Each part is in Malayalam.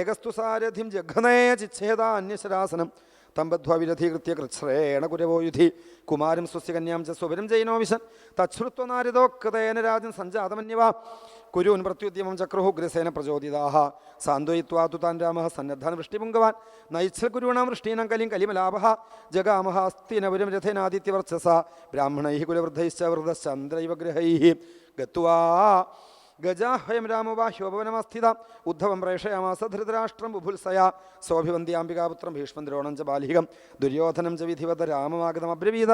ഏകസ്തു സാരഥിം ജഘനേ ചിച്ഛേദാന്യശരാസനം തം ബദ്ധ്വാ വിരധീകൃത്യ കൃച്ഛ്രേണ കുരവോ യുധി കുമാരം സ്വസ്യ കന്യാം ച സ്വപരം ജൈനോ വിശൻ തച്ഛ്രുത്വ നാരദോ കൃതേന രാജൻ സഞ്ജാതമന്യവാ കുരൂൻ പ്രത്യുദ്യമം ചക്രുഹു ഉഗ്രസേന പ്രചോദിതാഹ സാന്ത്വയിത്വാ തു താൻ രാമഃ സന്നദ്ധാൻ വൃഷ്ടിപുങ്കവാൻ നൈച്ഛൽ കുരുണാം വൃഷ്ടീനാം കലിം കലിമലാപഃ ജഗാമഃ അസ്തിനപുരം രഥേനാദിത്യവർച്ചസ ബ്രാഹ്മണൈഃ കുലവൃദ്ധൈശ്ച വൃദ്ധശ്ചന്ദ്രൈവ ഗൃഹൈഃ ഗത്വാ ഗജാഹ്വയം രാമോ ബാഹ്യോപവനമസ്ഥിത ഉദ്ധവം പ്രേഷയാമാസ ധൃതരാഷ്ട്രം ബുഭുത്സയാ സോഭിവന്ത്യാംബികാപുത്രം ഭീഷ്മദ്രോണം ച ബാലികം ദുര്യോധനം ച വിധിവത രാമമാഗതമബ്രവീത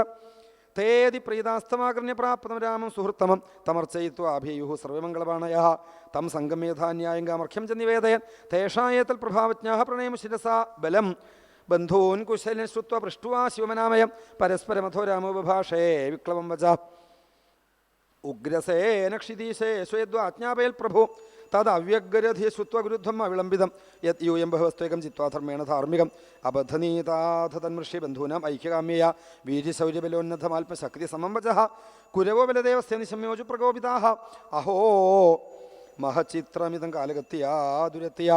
തേതി പ്രീതാസ്തമാകർണ്യ പ്രാപ്തം രാമം സുഹൃത്തമം തമർച്ചയിത്വാഭിയുഃ സർവമംഗളപാണയഃ തം സംഗമ്യധാന്യായം കാമർഖ്യം ച നിവേദയൻ തേഷായേതൽ പ്രഭാവജ്ഞാഃ പ്രണയം ശിരസാ ബലം ബന്ധൂൻ കുശലൻ ശ്രുത്വ പൃഷ്ട്വാ ശിവമനാമയം പരസ്പരമഥോ രാമോ ബഭാഷേ വിക്ലവം വച ഉഗ്രസേന ക്ഷിതീശേ സ്വയദ്വാജ്ഞാപയൽ പ്രഭു തദ്വ്യഗ്രധി ശ്രുത്വഗുരുദ്ധം അവിളംബിതം യത് യൂയം ബഹവസ്ത്വേകം ചിത്വാ ധർമ്മേണ ധാർമ്മികം അബദ്ധനീതാഥ തന്മൃഷി ബന്ധൂനാം ഐക്യകാമ്യയ വീര്യശൗര്യബലോന്നതമാത്മശക്തി സമം വചഃ കുരവോ ബലദേവസ്യ നിശമ്യോജു പ്രകോപിതാഃ അഹോ മഹചിത്രമിതം കാലഗത്യാ ദുരത്യാ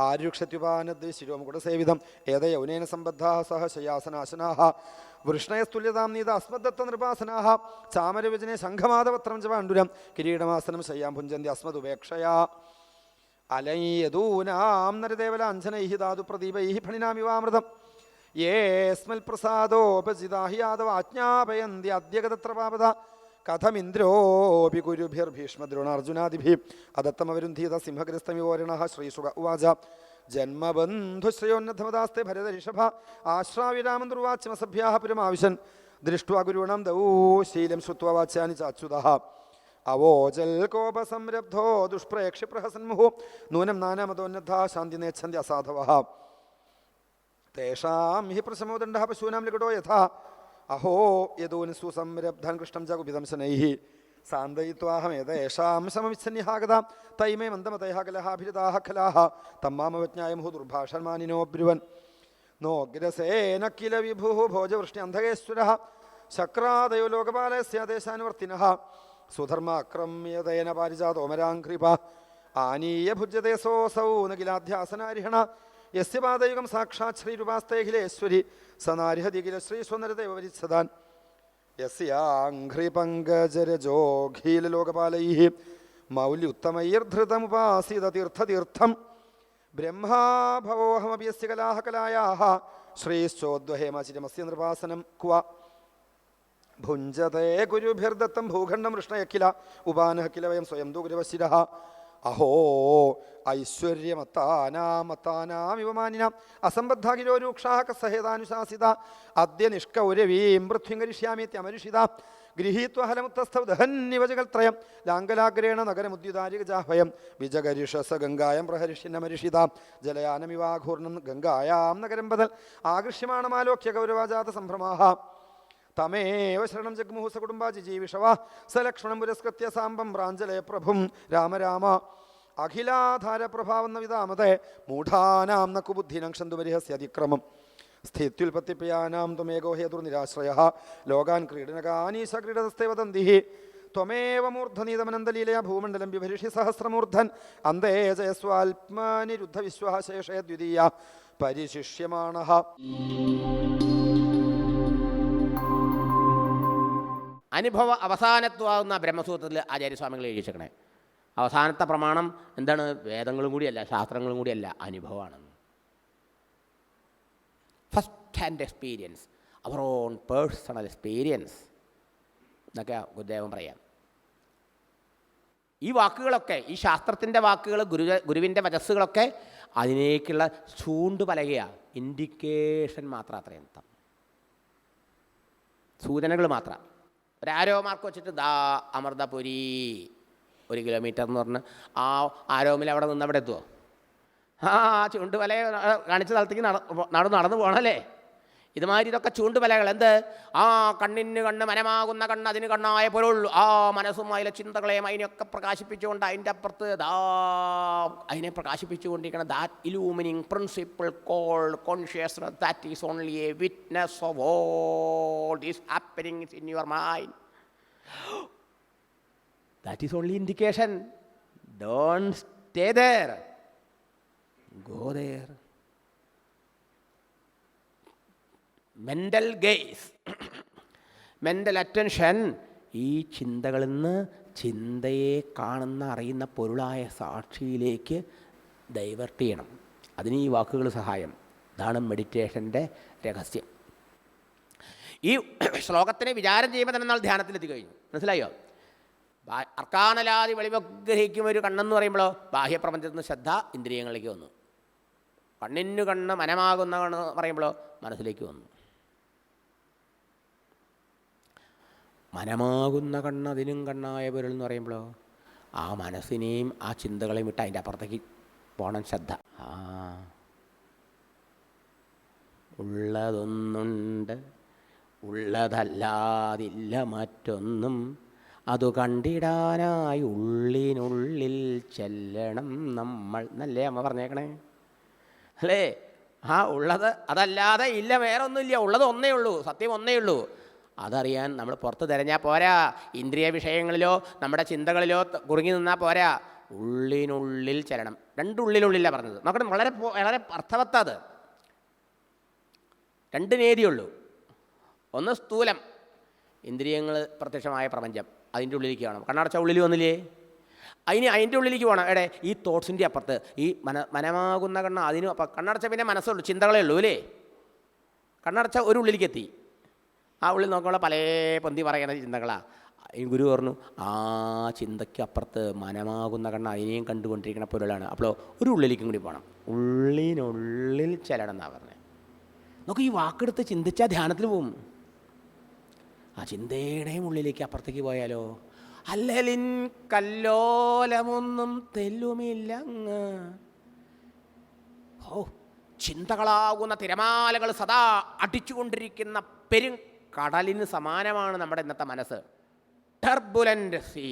ആരുക്ഷത്യുപാനദ്ശിരോമുകുടസേവിതം ഏതയൗനേന സംബദ്ധാഃ സഹ ശയാസനാശനാഃ വൃഷ്ണയസ്തുല്യതാം നീത അസ്മദ്ദത്ത നൃപാസനാഃ ചാമരവിജനെ ശംഖമാദപത്രം ച പാണ്ഡുരം കിരീടമാസനം ശയ്യാം ഭുഞ്ചന്തി അസ്മദുപേക്ഷയാ അലയദൂനാം നരദേവലാഞ്ജനൈഃ ധാതു പ്രദീപൈഃ ഫണിനാമിവാമൃതം യേസ്മൽ പ്രസാദോപചിതാ ഹി യാദവ ആജ്ഞാപയന്തി അദ്യഗതത്ര പാപത കഥമിന്ദ്രോപി കുരുഭിർഭീഷ്മദ്രോണാർജുനാദിഭിः അദത്തമവരുന്ധീത സിംഹഗ്രസ്തമിവോരണഃ ശ്രീശുക ഉവാച ജന്മബന്ധുശ്രയോന്നതമദാസ്തേ ഭരതഋഷഭ ആശ്രാവിരാമം ദുർവാച്യമസഭ്യാഃ പുരമാവിശൻ ദൃഷ്ട്വാ ഗുരുവണം ദൗ ശീലം ശ്രുത്വാ വാച്യാനി ചാച്യുതഃ അവോചൽ കോപസംരബ്ധോ ദുഷ്പ്രേക്ഷ്യ പ്രഹസന്മുഹു നൂനം നാനാമതോന്നതാ ശാന്തി നേച്ഛന്തി അസാധവഃ തേഷാം ഹി പ്രശമോദണ്ഡഃ പശൂനാം ലിഖിതോ യഥാ അഹോ യദൂനസു സംരബ്ധാൻ കൃഷ്ണം ച കുപിതംശനൈഃ സാന്തയിത്വാഹമേതേഷാം സമമിച്ഛന്യഹാഗത തൈമേ മന്ദമതയഃ കലഹാഭിരിതാഃ ഖലാഃ തമ്മാമവജ്ഞായ മുഹു ദുർഭാഷന്മാനിനോ ബ്രുവൻ നോഗ്രസേന കില വിഭുഃ ഭോജവൃഷ്ണി അന്ധകേശ്വരഃ ശക്രാദയോ ലോകപാലസ്യാദേശാനുവർത്തിനഃ സുധർമാക്രമ്യതേന പാരിജാതോമരാംഘ്രിപ ആനീയ ഭുജ്യതേ സോസൗ നകിലാധ്യാസനാരിഹണ യസ്യ പാദയുഗം സാക്ഷാത് ശ്രീരൂപാസ്തേഖിലേശ്വരി സനാരിഹതി കില ശ്രീസ്വനരദേവരിച്ഛദാൻ യസ്യാഘ്രിപങ്കജരജോഖീലലോകപാലൈഃ മൗല്യുത്തമൈർധൃതമുപാസിത തീർത്ഥതീർത്ഥം ബ്രഹ്മാഭവോഹമപി യസ്യ കലാഃ കലായാഃ ശ്രീശ്ചോദ്വഹേമാചിരമസ്യ നൃപാസനം ക്വ ഭുഞ്ചതേ ഗുരുഭിർദത്തം ഭൂഖണ്ഡം വൃഷ്ണയഖില ഉപാനഃ കില വയം സ്വയം തു ഗുരവശിരഃ അഹോ ഐശ്വര്യമത്താനാമിവ മാനിനാം അസംബദ്ധാകിലോ രൂക്ഷാഃ കസഹേതാനുശാസിത അദ്യ നിഷ്കൗരവീം പൃഥ്വിം കരിഷ്യാമീത്യമരുഷിത ഗൃഹീത്വ ഹലമുത്തസ്ഥൗ ദഹന്നിവ ജഗൽത്രയം ലാംഗലാഗ്രേണ നഗരമുദ്യുതാരികജാഹ്വയം വിജഗരിഷസ ഗംഗായം പ്രഹരിഷ്യന്നമരുഷിത ജലയാനമിവാഘൂർണം ഗംഗായാം നഗരം ബദൽ ആകൃഷ്യമാണമാലോക്യ ഗൗരവാജാത സംഭ്രമാഃ തമേവ ശരണം ജഗ്മുഹു സകുടുംബാ ജിജീവിഷവ സലക്ഷ്മണം പുരസ്കൃത്യ സാമ്പം പ്രാഞ്ജലയ പ്രഭും രാമ രാമ അഖിലാധാരപ്രഭാവന്ന വിധാമതേ മൂഢാനാം ന കുബുദ്ധിനം ക്ഷന്തുപരിഹസ്യ അതിക്രമം സ്ഥിത്യുൽപത്തിപ്രിയാനാം ത്വമേകോ ഹേതുർനിരാശ്രയഃ ലോകാൻ ക്രീഡനകാനീശ ക്രീഡതസ്തേ വദന്തിഃ ത്വമേവ മൂർധനീതമനന്തലീലയാ ഭൂമണ്ഡലം ബിഭരിഷി സഹസ്രമൂർധൻ അന്തേ ജയസ്വാൽപനിരുദ്ധവിശ്വഃ ശേഷയദ്വിതീയ പരിശിഷ്യമാണഃ. അനുഭവ അവസാനത്വാകുന്ന ബ്രഹ്മസൂത്രത്തിൽ ആചാര്യസ്വാമികൾ എഴുതിച്ചേക്കണേ. അവസാനത്തെ പ്രമാണം എന്താണ്? വേദങ്ങളും കൂടിയല്ല, ശാസ്ത്രങ്ങളും കൂടിയല്ല, അനുഭവമാണ്. First hand experience, our own personal experience എന്നൊക്കെ ഗുരുദേവൻ പറയാം. ഈ വാക്കുകളൊക്കെ, ഈ ശാസ്ത്രത്തിൻ്റെ വാക്കുകൾ, ഗുരുവിൻ്റെ വചസ്സുകളൊക്കെ അതിനേക്കുള്ള ചൂണ്ടുപലകയാണ്, ഇൻഡിക്കേഷൻ മാത്രം. അത്രയും സൂചനകൾ മാത്രം. ഒരാരോ മാർക്ക് വെച്ചിട്ട് ദാ അമൃതപുരി 1 കിലോമീറ്റർ എന്ന് പറഞ്ഞ് ആ ആരോമിൽ അവിടെ നിന്ന് അവിടെ എത്തുമോ? ചൂണ്ടുപല കാണിച്ച സ്ഥലത്തേക്ക് നടന്നു പോകണമല്ലേ. ഇതുമാതിരി ഇതൊക്കെ ചൂണ്ടുപലകൾ. എന്ത്? കണ്ണിന് കണ്ണ്, മനമാകുന്ന കണ്ണ്, അതിന് കണ്ണായ പോലുള്ളൂ. മനസ്സും അതിലെ ചിന്തകളെയും അതിനെയൊക്കെ പ്രകാശിപ്പിച്ചുകൊണ്ട് അതിൻ്റെ അപ്പുറത്ത് അതിനെ പ്രകാശിപ്പിച്ചുകൊണ്ടിരിക്കണം. ദാറ്റ് ഇലൂമിനിങ് principle called consciousness, that is only a witness of all these happenings in your mind. That is only indication. Don't stay there. Go there. Mental gaze, mental attention ഈ ചിന്തകളിൽ നിന്ന് ചിന്തയെ കാണുന്ന അറിയുന്ന പൊരുളായ സാക്ഷിയിലേക്ക് ഡൈവേർട്ട് ചെയ്യണം. അതിന് ഈ വാക്കുകൾ സഹായം. ഇതാണ് മെഡിറ്റേഷൻ്റെ രഹസ്യം. ഈ ശ്ലോകത്തിനെ വിചാരം ചെയ്യുമ്പോൾ തന്നെ നമ്മൾ ധ്യാനത്തിലെത്തി കഴിഞ്ഞു. മനസ്സിലായോ? അർക്കാനലാതി വെളിവഗ്രഹിക്കും ഒരു കണ്ണെന്ന് പറയുമ്പോഴോ ബാഹ്യപ്രപഞ്ചത്തിൽ നിന്ന് ശ്രദ്ധ ഇന്ദ്രിയങ്ങളിലേക്ക് വന്നു. കണ്ണിനു കണ്ണ് മനമാകുന്ന കണ്ണ് പറയുമ്പോഴോ മനസ്സിലേക്ക് വന്നു. മനമാകുന്ന കണ്ണ് അതിനും കണ്ണായ പൊരുൾ എന്ന് പറയുമ്പോഴോ ആ മനസ്സിനെയും ആ ചിന്തകളെയും വിട്ട് അതിൻ്റെ അപ്പുറത്തേക്ക് പോകണം ശ്രദ്ധ. ഉള്ളതൊന്നുണ്ട്, ഉള്ളതല്ലാതില്ല മറ്റൊന്നും, അതു കണ്ടിടാനായി ഉള്ളിനുള്ളിൽ ചെല്ലണം നമ്മൾ എന്നല്ലേ അമ്മ പറഞ്ഞേക്കണേ? അല്ലേ? ആ ഉള്ളത് അതല്ലാതെ ഇല്ല, വേറെ ഒന്നുമില്ല. ഉള്ളത് ഒന്നേ ഉള്ളൂ, സത്യം ഒന്നേ ഉള്ളൂ. അതറിയാൻ നമ്മൾ പുറത്ത് തിരഞ്ഞാൽ പോരാ, ഇന്ദ്രിയ വിഷയങ്ങളിലോ നമ്മുടെ ചിന്തകളിലോ കുറുങ്ങി നിന്നാൽ പോരാ, ഉള്ളിനുള്ളിൽ ചെല്ലണം. രണ്ടുള്ളിനുള്ളിലാണ് പറഞ്ഞത്. നോക്കണം, വളരെ വളരെ അർത്ഥവത്തത്. രണ്ട് നേതിയുള്ളൂ. ഒന്ന് സ്ഥൂലം, ഇന്ദ്രിയങ്ങൾ പ്രത്യക്ഷമായ പ്രപഞ്ചം, അതിൻ്റെ ഉള്ളിലേക്ക് വേണം. കണ്ണടച്ച ഉള്ളിൽ വന്നില്ലേ? അതിൻ്റെ ഉള്ളിലേക്ക് പോകണം. എവിടെ? ഈ തോട്ട്സിൻ്റെ അപ്പുറത്ത്, ഈ മനമാകുന്ന കണ്ണ് അതിനും അപ്പം. കണ്ണടച്ച പിന്നെ മനസ്സുള്ളൂ, ചിന്തകളേ ഉള്ളൂ അല്ലേ? കണ്ണടച്ച ഒരു ഉള്ളിലേക്ക് എത്തി. ആ ഉള്ളിൽ നോക്കുമ്പോൾ പല പൊന്തി പറയുന്ന ചിന്തകളാണ്. ഈ ഗുരു പറഞ്ഞു ആ ചിന്തയ്ക്ക് അപ്പുറത്ത് മനമാകുന്ന കണ്ണ് അതിനെയും കണ്ടുകൊണ്ടിരിക്കുന്ന പൊരുളാണ്. അപ്പോൾ ഒരു ഉള്ളിലേക്കും കൂടി പോകണം. ഉള്ളിനുള്ളിൽ ചെല്ലണം എന്നാണ് പറഞ്ഞത്. നമുക്ക് ഈ വാക്കെടുത്ത് ചിന്തിച്ചാൽ ധ്യാനത്തിൽ പോവും. ആ ചിന്തയുടെയും ഉള്ളിലേക്ക് അപ്പുറത്തേക്ക് പോയാലോ അല്ലലിൻ കല്ലോലമൊന്നും തെല്ലുമില്ലങ്ങ്. ഓ, ചിന്തകളാകുന്ന തിരമാലകൾ സദാ അടിച്ചുകൊണ്ടിരിക്കുന്ന കടലിന് സമാനമാണ് നമ്മുടെ ഇന്നത്തെ മനസ്സ്. ടർബുലൻ്റ് സീ,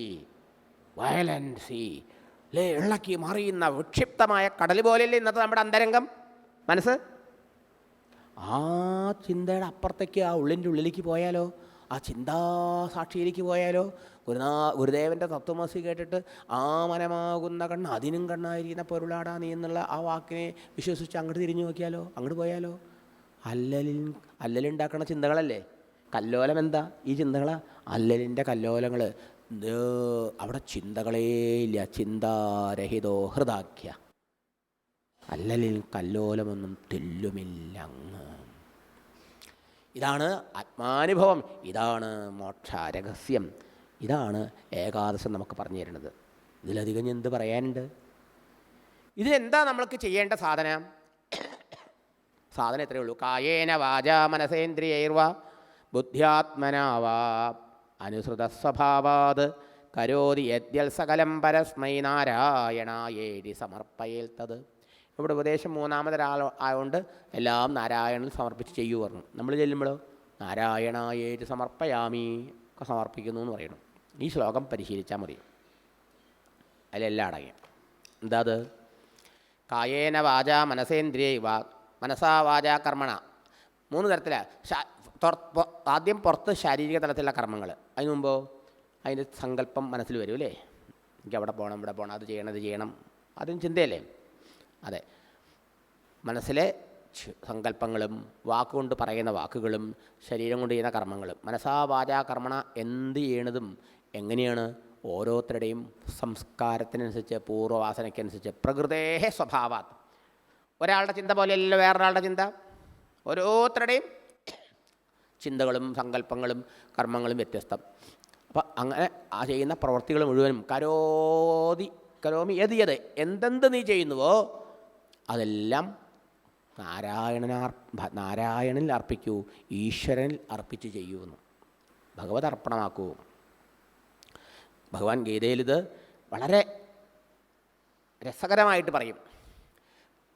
വയലൻ്റ് സീ, അല്ലേ? ഇളക്കി മറിയുന്ന വിക്ഷിപ്തമായ കടൽ പോലെയല്ലേ ഇന്നത്തെ നമ്മുടെ അന്തരംഗം മനസ്സ്. ആ ചിന്തയുടെ അപ്പുറത്തേക്ക്, ആ ഉള്ളിൻ്റെ ഉള്ളിലേക്ക് പോയാലോ, ആ ചിന്താസാക്ഷിയിലേക്ക് പോയാലോ, ഗുരുദേവൻ്റെ തത്വമസി കേട്ടിട്ട് ആ മനമാകുന്ന കണ്ണ് അതിനും കണ്ണായിരിക്കുന്ന പൊരുളാടാ നീ എന്നുള്ള ആ വാക്കിനെ വിശ്വസിച്ച് അങ്ങോട്ട് തിരിഞ്ഞു നോക്കിയാലോ, അങ്ങോട്ട് പോയാലോ. അല്ലലുണ്ടാക്കണ ചിന്തകളല്ലേ കല്ലോലം. എന്താ ഈ ചിന്തകളാ? അല്ലലിൻ്റെ കല്ലോലങ്ങൾ. അവിടെ ചിന്തകളേ ഇല്ല. ചിന്താരഹിതോ ഹൃദാഖ്യ, അല്ലലിൽ കല്ലോലമൊന്നും തെല്ലുമില്ല അങ്ങ്. ഇതാണ് ആത്മാനുഭവം, ഇതാണ് മോക്ഷരഹസ്യം, ഇതാണ് ഏകാദശം നമുക്ക് പറഞ്ഞു തരുന്നത്. ഇതിലധികം എന്ത് പറയാനുണ്ട്? ഇതിനെന്താ നമ്മൾക്ക് ചെയ്യേണ്ട സാധനം? സാധനം എത്രയേ ഉള്ളൂ. കായേന വാചാ മനസേന്ദ്രിയൈർവാ ബുദ്ധ്യാത്മനാവാ അനുസൃത സ്വഭാവാത് കരോതി യദ്യൽ സകലം പരസ്മൈ നാരായണായേതി സമർപ്പയേൽത്തത്. ഇവിടെ ഉപദേശം മൂന്നാമതൊരാൾ ആയതുകൊണ്ട് എല്ലാം നാരായണന് സമർപ്പിച്ച് ചെയ്യൂ പറഞ്ഞു. നമ്മൾ ചെല്ലുമ്പോഴോ നാരായണായേതി സമർപ്പയാമി ഒക്കെ സമർപ്പിക്കുന്നു എന്ന് പറയണം. ഈ ശ്ലോകം പരിശീലിച്ചാൽ മതി. അതിലെല്ലാം അടങ്ങി. എന്താ അത്? കായേന വാച മനസേന്ദ്രിയ മനസാ വാച കർമ്മണ. മൂന്ന് തരത്തിലാണ്. ആദ്യം പുറത്ത് ശാരീരിക തലത്തിലുള്ള കർമ്മങ്ങൾ. അതിന് മുമ്പോ അതിൻ്റെ സങ്കല്പം മനസ്സിൽ വരും അല്ലേ? എനിക്ക് അവിടെ പോകണം, ഇവിടെ പോകണം, അത് ചെയ്യണം, ഇത് ചെയ്യണം, അതും ചിന്തയല്ലേ? അതെ, മനസ്സിലെ സങ്കല്പങ്ങളും വാക്കുകൊണ്ട് പറയുന്ന വാക്കുകളും ശരീരം കൊണ്ട് ചെയ്യുന്ന കർമ്മങ്ങളും. മനസാ വാച കർമ്മണ എന്ത് ചെയ്യണതും എങ്ങനെയാണ്? ഓരോരുത്തരുടെയും സംസ്കാരത്തിനനുസരിച്ച്, പൂർവ്വവാസനയ്ക്കനുസരിച്ച്, പ്രകൃതേഹ സ്വഭാവാത്. ഒരാളുടെ ചിന്ത പോലെയല്ലോ വേറൊരാളുടെ ചിന്ത. ഓരോരുത്തരുടെയും ചിന്തകളും സങ്കല്പങ്ങളും കർമ്മങ്ങളും വ്യത്യസ്തം. അപ്പം അങ്ങനെ ആ ചെയ്യുന്ന പ്രവൃത്തികൾ മുഴുവനും കരോമി യത് എന്തെന്ത് നീ ചെയ്യുന്നുവോ അതെല്ലാം നാരായണനിൽ അർപ്പിക്കൂ, ഈശ്വരനിൽ അർപ്പിച്ച് ചെയ്യൂന്ന്. ഭഗവത് അർപ്പണമാക്കൂ. ഭഗവാൻ ഗീതയിലിത് വളരെ രസകരമായിട്ട് പറയും.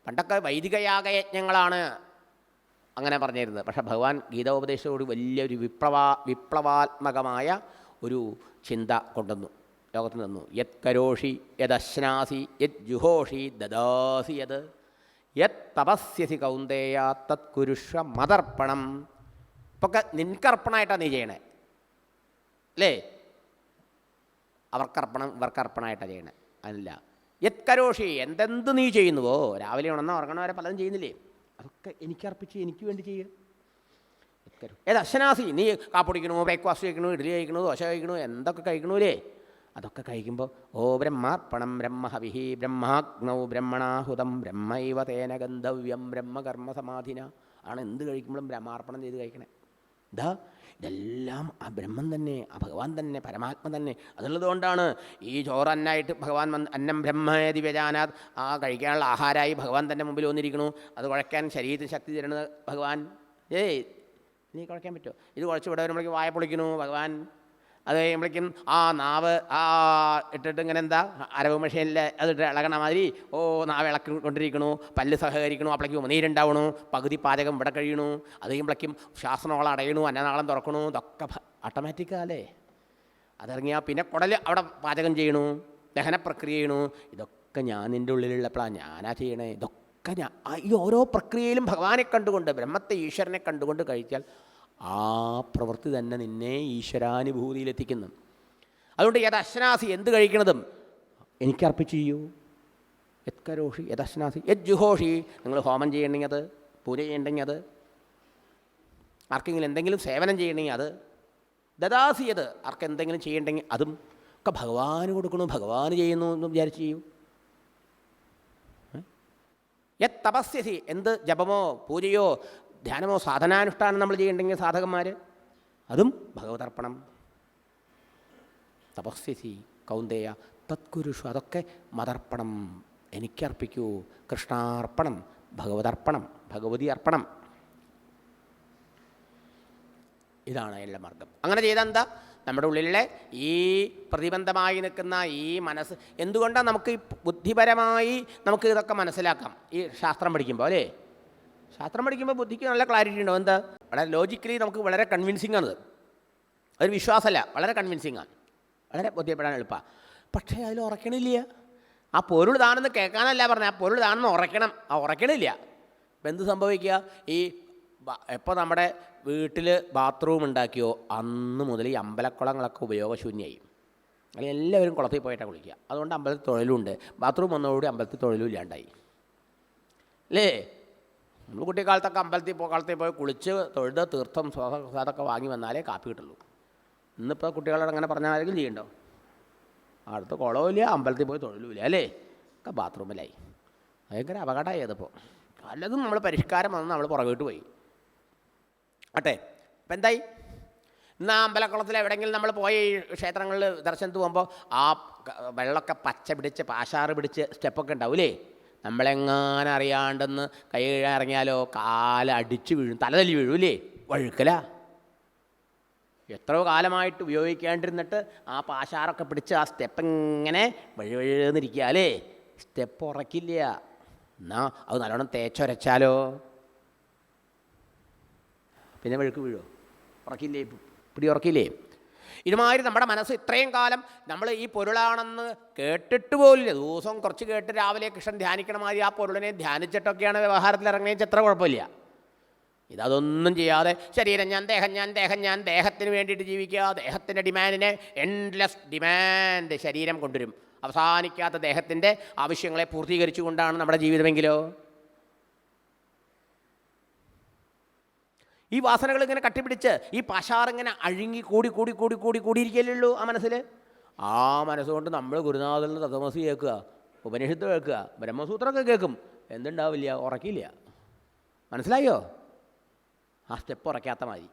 പണ്ടൊക്കെ വൈദിക യാഗയജ്ഞങ്ങളാണ് അങ്ങനെ പറഞ്ഞിരുന്നത്. പക്ഷേ ഭഗവാൻ ഗീതോപദേശത്തോട് വലിയൊരു വിപ്ലവാത്മകമായ ഒരു ചിന്ത കൊണ്ടുവന്നു, ലോകത്തിൽ നിന്നു. യത് കരോഷി യദശ്നാസി യത് ജുഹോഷി ദദാസി യത് യത് തപസ്യസി കൗന്ദേയ തത് കുരുഷ്വ മതർപ്പണം. ഇപ്പൊക്കെ നിൻക്കർപ്പണമായിട്ടാണ് നീ ചെയ്യണേ അല്ലേ? അവർക്കർപ്പണം ഇവർക്കർപ്പണമായിട്ടാണ് ചെയ്യണേ. അതല്ല, യത്കരോഷി, എന്തെന്ത് നീ ചെയ്യുന്നുവോ, രാവിലെ ഉണർന്ന ഉറങ്ങണവരെ പലതും ചെയ്യുന്നില്ലേ, അതൊക്കെ എനിക്കർപ്പിച്ച് എനിക്ക് വേണ്ടി ചെയ്യുക. ഏത് അശ്വനാസി, നീ കാപ്പൊടിക്കണു, ബ്രേക്ക്ഫാസ്റ്റ് കഴിക്കണു, ഇഡ്ഡലി കഴിക്കണു, ദോശ കഴിക്കണു, എന്തൊക്കെ കഴിക്കണൂലേ, അതൊക്കെ കഴിക്കുമ്പോൾ ഓ ബ്രഹ്മാർപ്പണം ബ്രഹ്മഹവിഹി ബ്രഹ്മാഗ്നൗ ബ്രഹ്മണാഹുതം ബ്രഹ്മൈവ തേന ഗന്ധവ്യം ബ്രഹ്മകർമ്മ സമാധിന ആണ്. എന്ത് കഴിക്കുമ്പോഴും ബ്രഹ്മാർപ്പണം ചെയ്ത് കഴിക്കണേ. ഇതെല്ലാം ആ ബ്രഹ്മം തന്നെ, ആ ഭഗവാൻ തന്നെ, പരമാത്മ തന്നെ. അതുള്ളതുകൊണ്ടാണ് ഈ ചോറന്നായിട്ട് ഭഗവാൻ അന്നം ബ്രഹ്മേതി വ്യജാനാത്, ആ കഴിക്കാനുള്ള ആഹാരമായി ഭഗവാൻ തന്നെ മുമ്പിൽ വന്നിരിക്കണു. അത് കുഴയ്ക്കാൻ ശരീരത്തിന് ശക്തി തരുന്നത് ഭഗവാൻ. നീ കുഴയ്ക്കാൻ പറ്റുമോ? ഇത് കുഴച്ച് ഇവിടെ വരുമ്പോഴേക്കും വായ പൊളിക്കണു ഭഗവാൻ. അത് കഴിയുമ്പോഴേക്കും ആ നാവ് ഇട്ടിട്ട് ഇങ്ങനെ എന്താ അരവ് മെഷീനിൽ അതിട്ട് ഇളകണ മാതിരി നാവ് ഇളക്കിക്കൊണ്ടിരിക്കണു, പല്ല് സഹകരിക്കണു, അപ്പോഴേക്കും നീരുണ്ടാവണു, പകുതി പാചകം ഇവിടെ കഴിയണു. അത് കഴിയുമ്പോഴേക്കും ശ്വാസനോളം അടയണു, അന്നനാളം തുറക്കണു. ഇതൊക്കെ ഓട്ടോമാറ്റിക്കല്ലേ. അതിറങ്ങിയാൽ പിന്നെ കുടൽ അവിടെ പാചകം ചെയ്യണു, ദഹന പ്രക്രിയ ചെയ്യണു. ഇതൊക്കെ ഞാൻ നിൻ്റെ ഉള്ളിലുള്ളപ്പോഴാണ് ഞാനാ ചെയ്യണേ. ഇതൊക്കെ ഈ ഓരോ പ്രക്രിയയിലും ഭഗവാനെ കണ്ടുകൊണ്ട്, ബ്രഹ്മത്തെ ഈശ്വരനെ കണ്ടുകൊണ്ട് കഴിച്ചാൽ ആ പ്രവൃത്തി തന്നെ നിന്നെ ഈശ്വരാനുഭൂതിയിലെത്തിക്കുന്നു. അതുകൊണ്ട് യദശ്നാസി, എന്ത് കഴിക്കണതും എനിക്കർപ്പിച്ച് ചെയ്യൂ. യത്കരോഷി യദശ്നാസി യജ്ജുഹോഷി, നിങ്ങൾ ഹോമം ചെയ്യണമെങ്കിൽ അത്, പൂജ ചെയ്യണമെങ്കിൽ അത്, ആർക്കെങ്കിലും എന്തെങ്കിലും സേവനം ചെയ്യണമെങ്കിൽ അത്, ദദാസിയത് ആർക്കെന്തെങ്കിലും ചെയ്യണമെങ്കിൽ അതും ഒക്കെ ഭഗവാന് കൊടുക്കണു, ഭഗവാന് ചെയ്യുന്നു എന്ന് വിചാരിച്ച് ചെയ്യൂ. യത് തപസ്യസി, എന്ത് ജപമോ പൂജയോ ധ്യാനമോ സാധനാനുഷ്ഠാനം നമ്മൾ ചെയ്യണ്ടെങ്കിൽ സാധകന്മാർ, അതും ഭഗവതർപ്പണം. തപസ്യസി കൗന്ദേയ തത്കുരുഷു, അതൊക്കെ മതർപ്പണം, എനിക്കർപ്പിക്കൂ. കൃഷ്ണാർപ്പണം, ഭഗവതർപ്പണം, ഭഗവതി അർപ്പണം. ഇതാണ് എല്ലാ മാർഗം. അങ്ങനെ ചെയ്താൽ എന്താ, നമ്മുടെ ഉള്ളിലെ ഈ പ്രതിബന്ധമായി നിൽക്കുന്ന ഈ മനസ്സ്, എന്തുകൊണ്ടാണ് നമുക്ക് ഈ ബുദ്ധിപരമായി നമുക്ക് ഇതൊക്കെ മനസ്സിലാക്കാം ഈ ശാസ്ത്രം പഠിക്കുമ്പോൾ അല്ലേ. ശാസ്ത്രം പഠിക്കുമ്പോൾ ബുദ്ധിക്ക് നല്ല ക്ലാരിറ്റി ഉണ്ടാവും. എന്താ, വളരെ ലോജിക്കലി നമുക്ക് വളരെ കൺവിൻസിങ് ആണത്. അതൊരു വിശ്വാസമല്ല, വളരെ കൺവിൻസിങ് ആണ്, വളരെ ബോധ്യപ്പെടാൻ എളുപ്പമാണ്. പക്ഷേ അതിൽ ഉറക്കണില്ല. ആ പൊരുൾ താണെന്ന് കേൾക്കാനല്ല പറഞ്ഞത്, ആ പൊരുൾ താണെന്ന് ഉറക്കണം. ആ ഉറക്കണില്ല. ഇപ്പം എന്ത് സംഭവിക്കുക, ഈ എപ്പോൾ നമ്മുടെ വീട്ടിൽ ബാത്റൂം ഉണ്ടാക്കിയോ അന്ന് മുതൽ ഈ അമ്പലക്കുളങ്ങളൊക്കെ ഉപയോഗശൂന്യമായി. അല്ലെങ്കിൽ എല്ലാവരും കുളത്തിൽ പോയിട്ടാണ് കുളിക്കുക. അതുകൊണ്ട് അമ്പലത്തിൽ തൊഴിലുണ്ട്. ബാത്റൂം വന്നതോടുകൂടി അമ്പലത്തിൽ തൊഴിലും ഇല്ലാണ്ടായി അല്ലേ. നമ്മൾ കുട്ടിക്കാലത്തൊക്കെ കുളത്തിൽ പോയി കുളിച്ച് തൊഴുത് തീർത്ഥം അതൊക്കെ വാങ്ങി വന്നാലേ കാപ്പി കിട്ടുള്ളൂ. ഇന്നിപ്പോൾ കുട്ടികളോട് അങ്ങനെ പറഞ്ഞാൽ ആരെങ്കിലും ചെയ്യണ്ടോ? അടുത്ത് കുളവുമില്ല, അമ്പലത്തിൽ പോയി തൊഴിലുമില്ല അല്ലേ, ഒക്കെ ബാത്റൂമിലായി. ഭയങ്കര അപകടമായി അതിപ്പോൾ. പലതും നമ്മൾ പരിഷ്കാരം വന്ന് നമ്മൾ പുറകോട്ട് പോയി. ആട്ടെ, ഇപ്പം എന്തായി, ഇന്ന് ആ അമ്പലക്കുളത്തിൽ എവിടെയെങ്കിലും നമ്മൾ പോയി ക്ഷേത്രങ്ങളിൽ ദർശനത്തിന് പോകുമ്പോൾ ആ വെള്ളമൊക്കെ പച്ച പിടിച്ച് പാഷാറ് പിടിച്ച് സ്റ്റെപ്പൊക്കെ ഉണ്ടാവില്ലേ. നമ്മളെങ്ങാനും അറിയാണ്ടെന്ന് കൈ കഴുകാൻ ഇറങ്ങിയാലോ കാലടിച്ച് വീഴും, തലതല്ലി വീഴൂല്ലേ, വഴുക്കല. എത്രയോ കാലമായിട്ട് ഉപയോഗിക്കാണ്ടിരുന്നിട്ട് ആ പാഷാറൊക്കെ പിടിച്ച് ആ സ്റ്റെപ്പ് ഇങ്ങനെ വഴുവഴുന്നിരിക്കുക അല്ലേ, സ്റ്റെപ്പ് ഉറക്കില്ല. എന്നാൽ അത് നല്ലോണം തേച്ചൊരച്ചാലോ പിന്നെ വഴുക്ക് വീഴോ, ഉറക്കില്ലേ, പിടി ഉറക്കില്ലേ. ഇതുമാതിരി നമ്മുടെ മനസ്സ് ഇത്രയും കാലം നമ്മൾ ഈ പൊരുളാണെന്ന് കേട്ടിട്ട് പോലില്ല. ദിവസവും കുറച്ച് കേട്ട് രാവിലെ കൃഷ്ണൻ ധ്യാനിക്കണ മാതിരി ആ പൊരുളിനെ ധ്യാനിച്ചിട്ടൊക്കെയാണ് വ്യവഹാരത്തിൽ ഇറങ്ങുന്നതെന്ന് എത്ര കുഴപ്പമില്ല. ഇതൊന്നും ചെയ്യാതെ ശരീരം ഞാൻ, ദേഹം ഞാൻ, ദേഹം ഞാൻ, ദേഹത്തിന് വേണ്ടിയിട്ട് ജീവിക്കുക, ദേഹത്തിൻ്റെ ഡിമാൻഡിനെ എൻഡ്ലെസ് ഡിമാൻഡ് ശരീരം കൊണ്ടുവരും. അവസാനിക്കാത്ത ദേഹത്തിൻ്റെ ആവശ്യങ്ങളെ പൂർത്തീകരിച്ചുകൊണ്ടാണ് നമ്മുടെ ജീവിതമെങ്കിലോ. ഈ വാസനകൾ ഇങ്ങനെ കട്ടിപ്പിടിച്ച് ഈ പാഷാറിങ്ങനെ അഴുങ്ങി കൂടിയിരിക്കല്ലേ ഉള്ളൂ ആ മനസ്സിൽ. ആ മനസ്സുകൊണ്ട് നമ്മൾ ഗുരുനാഥനിൽ തത്വമസി കേൾക്കുക, ഉപനിഷത്ത് കേൾക്കുക, ബ്രഹ്മസൂത്രമൊക്കെ കേൾക്കും, എന്തുണ്ടാവില്ല, ഉറക്കില്ല. മനസ്സിലായോ? ആ സ്റ്റെപ്പ് ഉറക്കാത്ത മതി.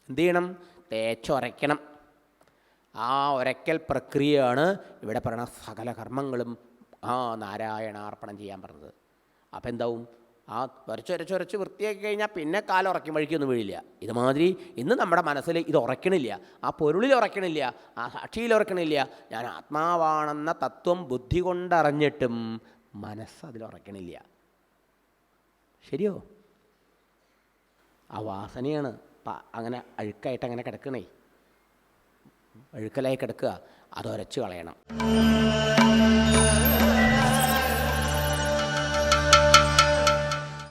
എന്ത് ചെയ്യണം? തേച്ചുറയ്ക്കണം. ആ ഉരയ്ക്കൽ പ്രക്രിയയാണ് ഇവിടെ പറയുന്ന സകല കർമ്മങ്ങളും നാരായണാർപ്പണം ചെയ്യാൻ പറഞ്ഞത്. അപ്പം എന്താവും, ആ വരച്ചൊരച്ച് വൃത്തിയാക്കി കഴിഞ്ഞാൽ പിന്നെ കാലുറക്കും, വഴിക്കൊന്നും വീഴില്ല. ഇതുമാതിരി ഇന്ന് നമ്മുടെ മനസ്സിൽ ഇത് ഉറക്കണില്ല, ആ പൊരുളിൽ ഉറക്കണില്ല, ആ സാക്ഷിയിൽ ഉറക്കണില്ല. ഞാൻ ആത്മാവാണെന്ന തത്വം ബുദ്ധി കൊണ്ടറിഞ്ഞിട്ടും മനസ്സ് അതിലുറക്കണില്ല. ശരിയോ? ആ വാസനയാണ് അങ്ങനെ അഴുക്കായിട്ട് അങ്ങനെ കിടക്കണേ, അഴുക്കലായി കിടക്കുക. അത് ഉരച്ച് കളയണം.